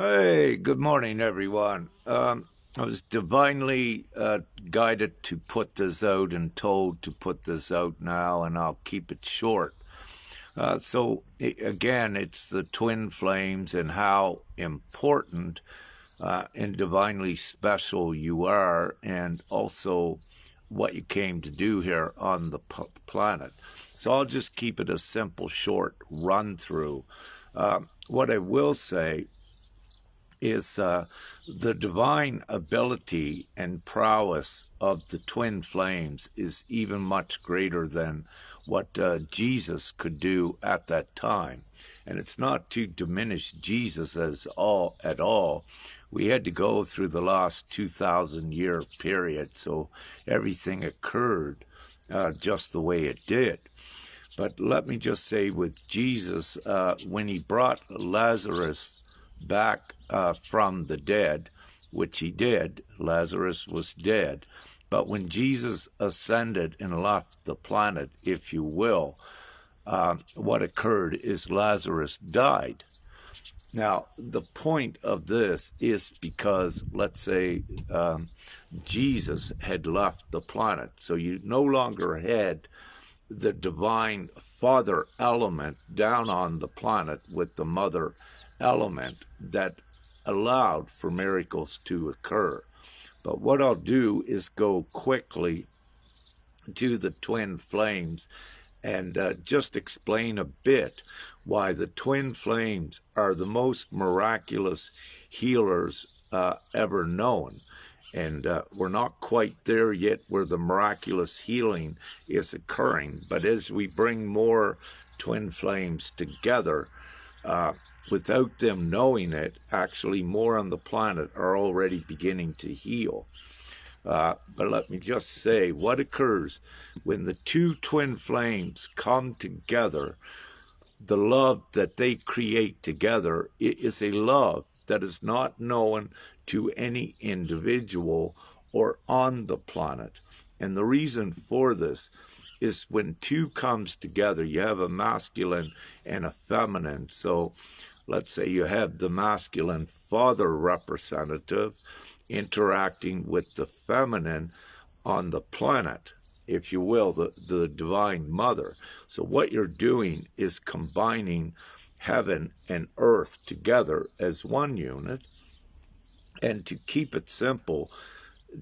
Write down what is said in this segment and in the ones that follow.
Hey, good morning, everyone. I was divinely guided to put this out and told to put this out now, and I'll keep it short. Again, it's the twin flames and how important and divinely special you are, and also what you came to do here on the planet. So I'll just keep it a simple, short run through. What I will say is the divine ability and prowess of the twin flames is even much greater than what Jesus could do at that time. And it's not to diminish Jesus at all. We had to go through the last 2,000 year period, so everything occurred just the way it did. But let me just say with Jesus, when he brought Lazarus back from the dead, which he did, Lazarus was dead. But when Jesus ascended and left the planet, if you will, what occurred is Lazarus died. Now, the point of this is because, let's say, Jesus had left the planet, so you no longer had the divine father element down on the planet with the mother element that allowed for miracles to occur. But what I'll do is go quickly to the twin flames and just explain a bit why the twin flames are the most miraculous healers ever known. And we're not quite there yet where the miraculous healing is occurring. But as we bring more twin flames together, without them knowing it, actually more on the planet are already beginning to heal. But let me just say what occurs when the two twin flames come together. The love that they create together is a love that is not known to any individual or on the planet. And the reason for this is when two comes together, you have a masculine and a feminine. So let's say you have the masculine father representative interacting with the feminine on the planet, if you will, the divine mother. So what you're doing is combining heaven and earth together as one unit. And to keep it simple,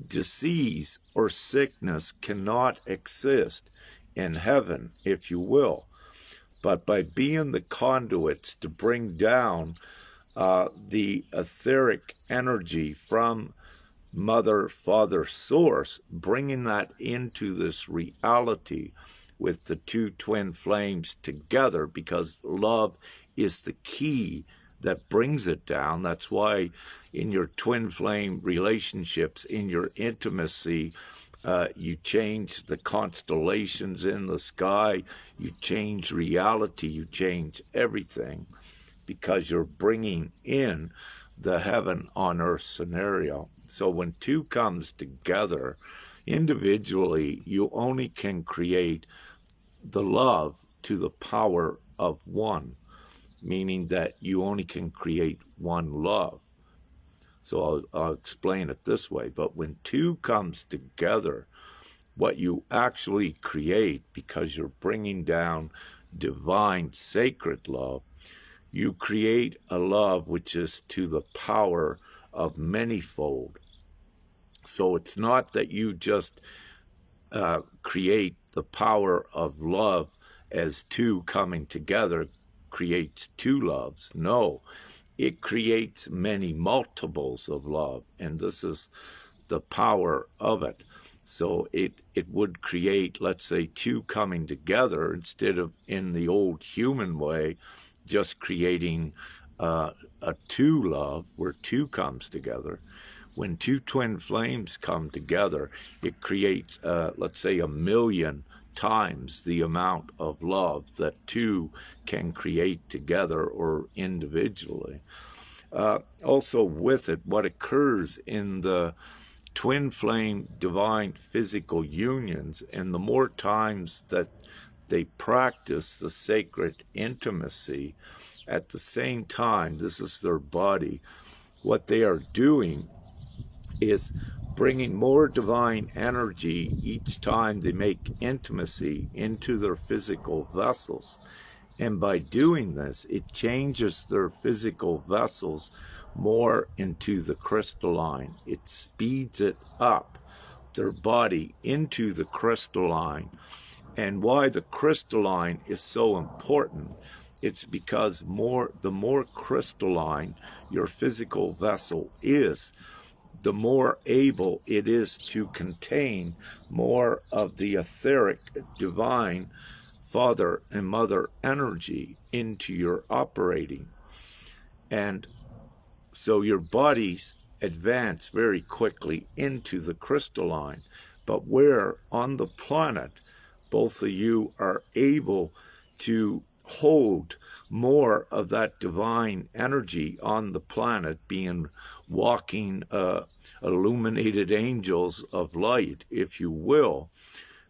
disease or sickness cannot exist in heaven, if you will. But by being the conduits to bring down the etheric energy from mother, father, source, bringing that into this reality with the two twin flames together, because love is the key that brings it down. That's why in your twin flame relationships, in your intimacy, you change the constellations in the sky, you change reality, you change everything, because you're bringing in the heaven on earth scenario. So when two comes together, individually, you only can create the love to the power of one, meaning that you only can create one love. So I'll explain it this way. But when two comes together, what you actually create, because you're bringing down divine sacred love, you create a love which is to the power of manyfold. So it's not that you just create the power of love as two coming together creates two loves. No, it creates many multiples of love, and this is the power of it. So it would create, let's say, two coming together instead of in the old human way, just creating a two love where two comes together. When two twin flames come together, it creates, let's say, 1,000,000 times the amount of love that two can create together or individually. Also with it, what occurs in the twin flame divine physical unions, and the more times that they practice the sacred intimacy, at the same time, this is their body, what they are doing is bringing more divine energy each time they make intimacy into their physical vessels. And by doing this, it changes their physical vessels more into the crystalline. It speeds it up, their body into the crystalline. And why the crystalline is so important, it's because the more crystalline your physical vessel is, the more able it is to contain more of the etheric, divine Father and Mother energy into your operating. And so your bodies advance very quickly into the crystalline. But where on the planet both of you are able to hold more of that divine energy on the planet, being walking illuminated angels of light, if you will,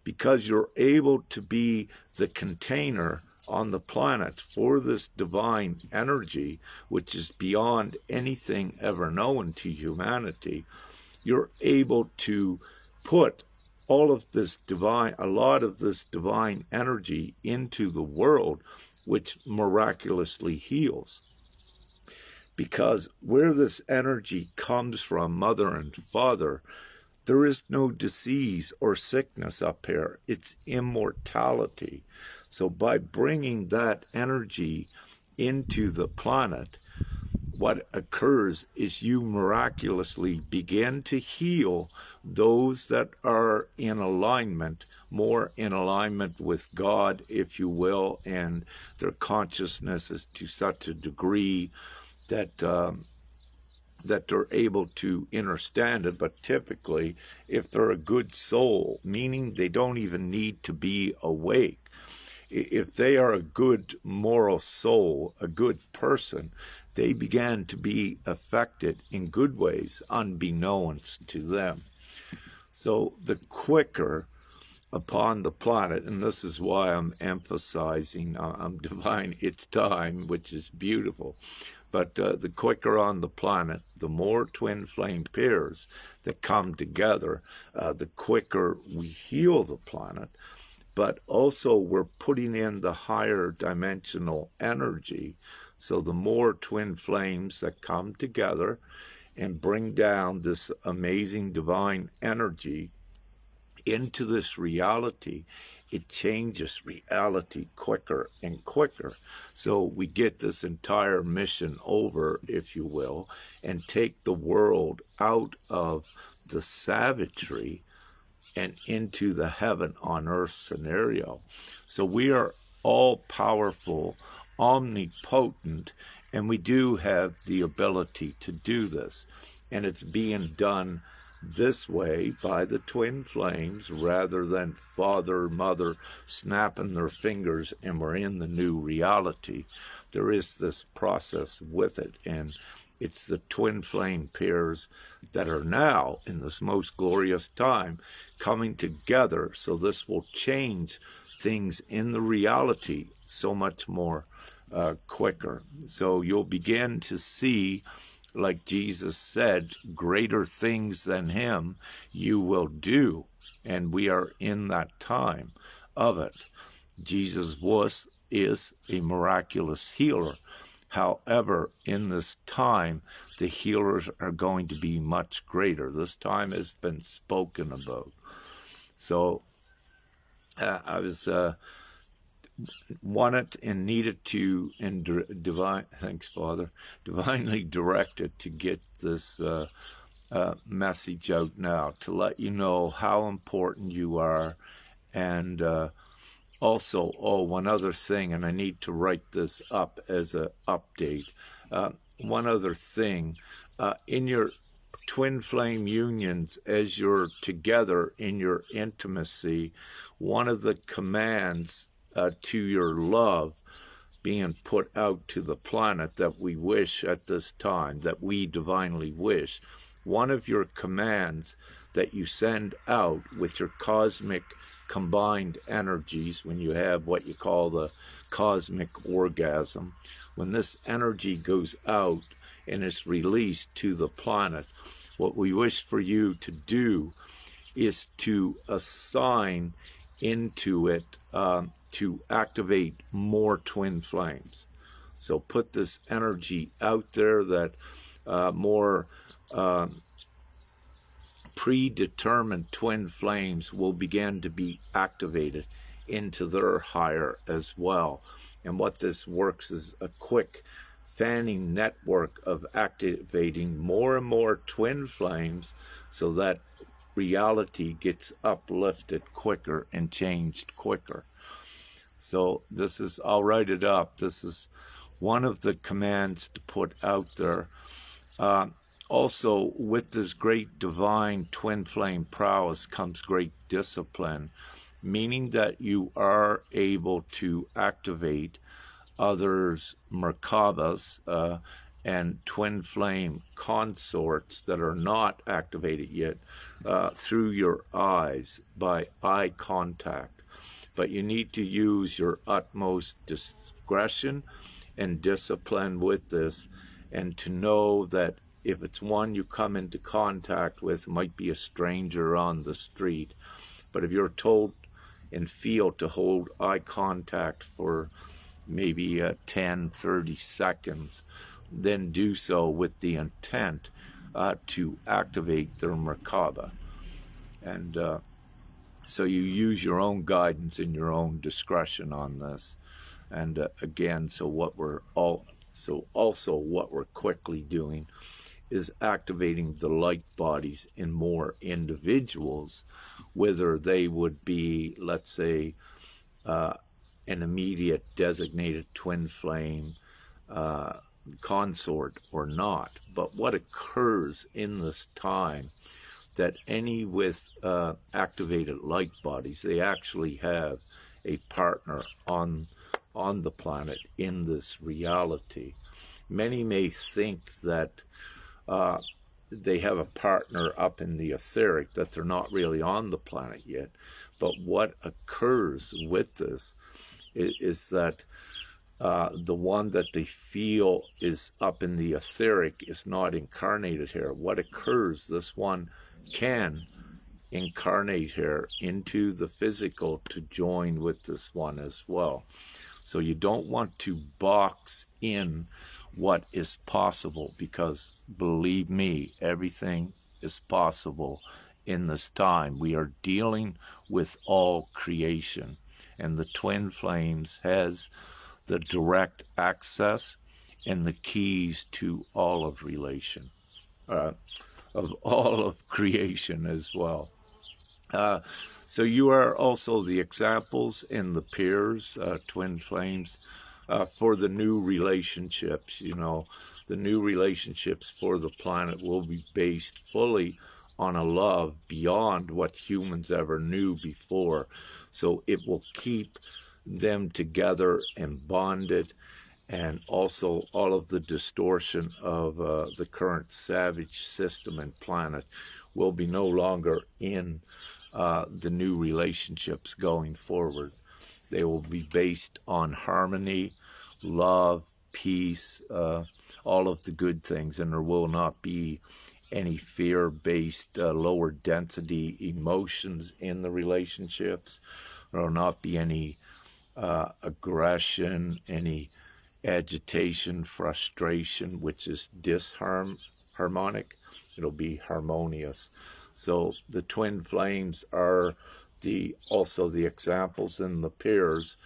because you're able to be the container on the planet for this divine energy, which is beyond anything ever known to humanity. You're able to put all of this divine, a lot of this divine energy into the world, which miraculously heals. Because where this energy comes from, Mother and Father, there is no disease or sickness up here. It's immortality. So by bringing that energy into the planet, what occurs is you miraculously begin to heal those that are in alignment, more in alignment with God, if you will, and their consciousness is to such a degree that that they're able to understand it. But typically, if they're a good soul, meaning they don't even need to be awake, if they are a good moral soul, a good person, they began to be affected in good ways, unbeknownst to them. So the quicker upon the planet, and this is why I'm emphasizing, I'm divine its time, which is beautiful, but the quicker on the planet, the more twin flame pairs that come together, the quicker we heal the planet. But also we're putting in the higher dimensional energy. So the more twin flames that come together and bring down this amazing divine energy into this reality, it changes reality quicker and quicker. So we get this entire mission over, if you will, and take the world out of the savagery and into the heaven on earth scenario. So we are all powerful, omnipotent, and we do have the ability to do this. And it's being done this way by the twin flames rather than father, mother snapping their fingers and we're in the new reality. There is this process with it, and it's the twin flame pairs that are now in this most glorious time coming together. So this will change things in the reality so much more quicker. So you'll begin to see, like Jesus said, greater things than him you will do. And we are in that time of it. Jesus is a miraculous healer. However, in this time, the healers are going to be much greater. This time has been spoken about. So I was wanted and needed to, and thanks, Father, divinely directed to get this message out now to let you know how important you are. And also, one other thing, and I need to write this up as an update. One other thing, in your twin flame unions, as you're together in your intimacy, one of the commands to your love being put out to the planet that we wish at this time, that we divinely wish, one of your commands that you send out with your cosmic combined energies, when you have what you call the cosmic orgasm. When this energy goes out and is released to the planet, what we wish for you to do is to assign into it to activate more twin flames. So put this energy out there that more predetermined twin flames will begin to be activated into their higher as well. And what this works is a quick fanning network of activating more and more twin flames so that reality gets uplifted quicker and changed quicker. So this is, I'll write it up. This is one of the commands to put out there. Also, with this great divine twin flame prowess comes great discipline, meaning that you are able to activate others' Merkabas and twin flame consorts that are not activated yet through your eyes by eye contact. But you need to use your utmost discretion and discipline with this, and to know that if it's one you come into contact with, it might be a stranger on the street, but if you're told and feel to hold eye contact for maybe 10, 30 seconds, then do so with the intent to activate their Merkaba. And so you use your own guidance and your own discretion on this. And again, so what we're quickly doing is activating the light bodies in more individuals, whether they would be, let's say, an immediate designated twin flame consort or not. But what occurs in this time, that any with activated light bodies, they actually have a partner on the planet in this reality. Many may think that they have a partner up in the etheric, that they're not really on the planet yet. But what occurs with this is that the one that they feel is up in the etheric is not incarnated here. What occurs, this one can incarnate here into the physical to join with this one as well. So you don't want to box in what is possible, because believe me, everything is possible in this time. We are dealing with all creation, and the twin flames has the direct access and the keys to all of all of creation as well. So you are also the examples in the peers, twin flames, for the new relationships. You know, the new relationships for the planet will be based fully on a love beyond what humans ever knew before. So it will keep them together and bonded, and also all of the distortion of the current savage system and planet will be no longer in the new relationships going forward. They will be based on harmony, love, peace, all of the good things, and there will not be any fear-based lower density emotions in the relationships. There will not be any aggression, any agitation, frustration, which is disharmonic. It'll be harmonious. So the twin flames are also the examples and the peers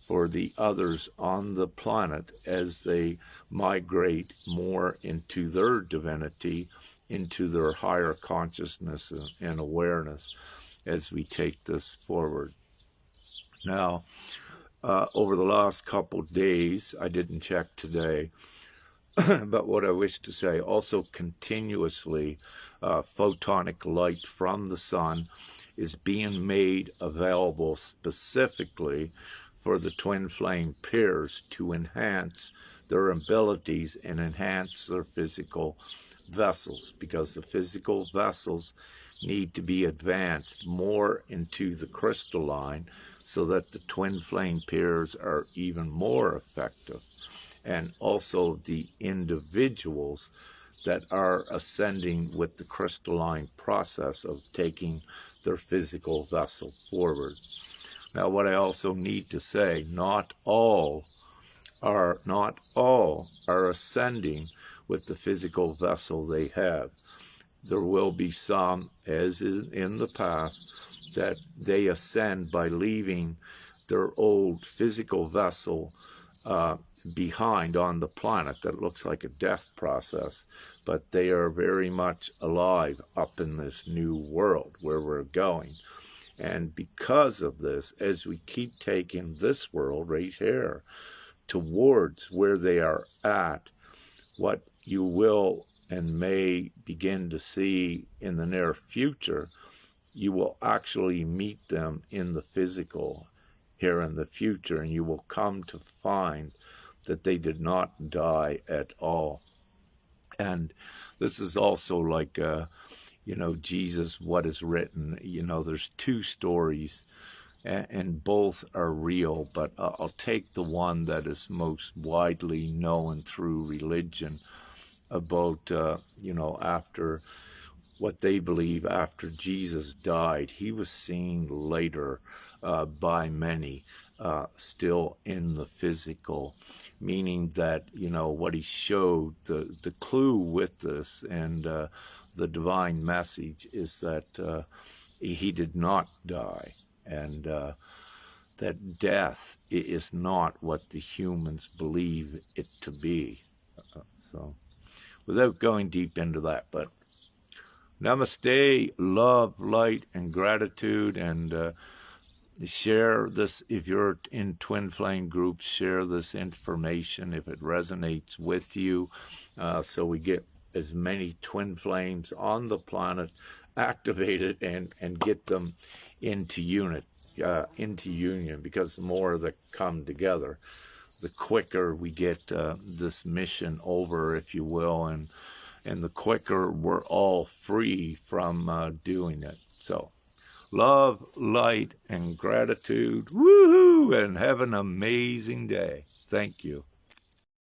for the others on the planet as they migrate more into their divinity, into their higher consciousness and awareness as we take this forward. Now, over the last couple days, I didn't check today, but what I wish to say, also continuously, photonic light from the sun is being made available specifically for the twin flame pairs to enhance their abilities and enhance their physical vessels, because the physical vessels need to be advanced more into the crystalline so that the twin flame pairs are even more effective. And also the individuals that are ascending with the crystalline process of taking their physical vessel forward. Now, what I also need to say, not all are ascending with the physical vessel they have. There will be some, as in the past, that they ascend by leaving their old physical vessel behind on the planet. That looks like a death process, but they are very much alive up in this new world where we're going. And because of this, as we keep taking this world right here towards where they are at, what you will and may begin to see in the near future, you will actually meet them in the physical here in the future, and you will come to find that they did not die at all. And this is also like, Jesus, what is written, there's two stories, and both are real, but I'll take the one that is most widely known through religion about, after what they believe after Jesus died, he was seen later by many still in the physical, meaning that, what he showed, the clue with this and the divine message is that he did not die, and that death is not what the humans believe it to be. So, without going deep into that, but namaste, love, light, and gratitude, and share this. If you're in twin flame groups, share this information if it resonates with you, so we get as many twin flames on the planet activated and get them into union, because the more that come together, the quicker we get this mission over, if you will, and the quicker we're all free from doing it. So, love, light, and gratitude. Woohoo! And have an amazing day. Thank you.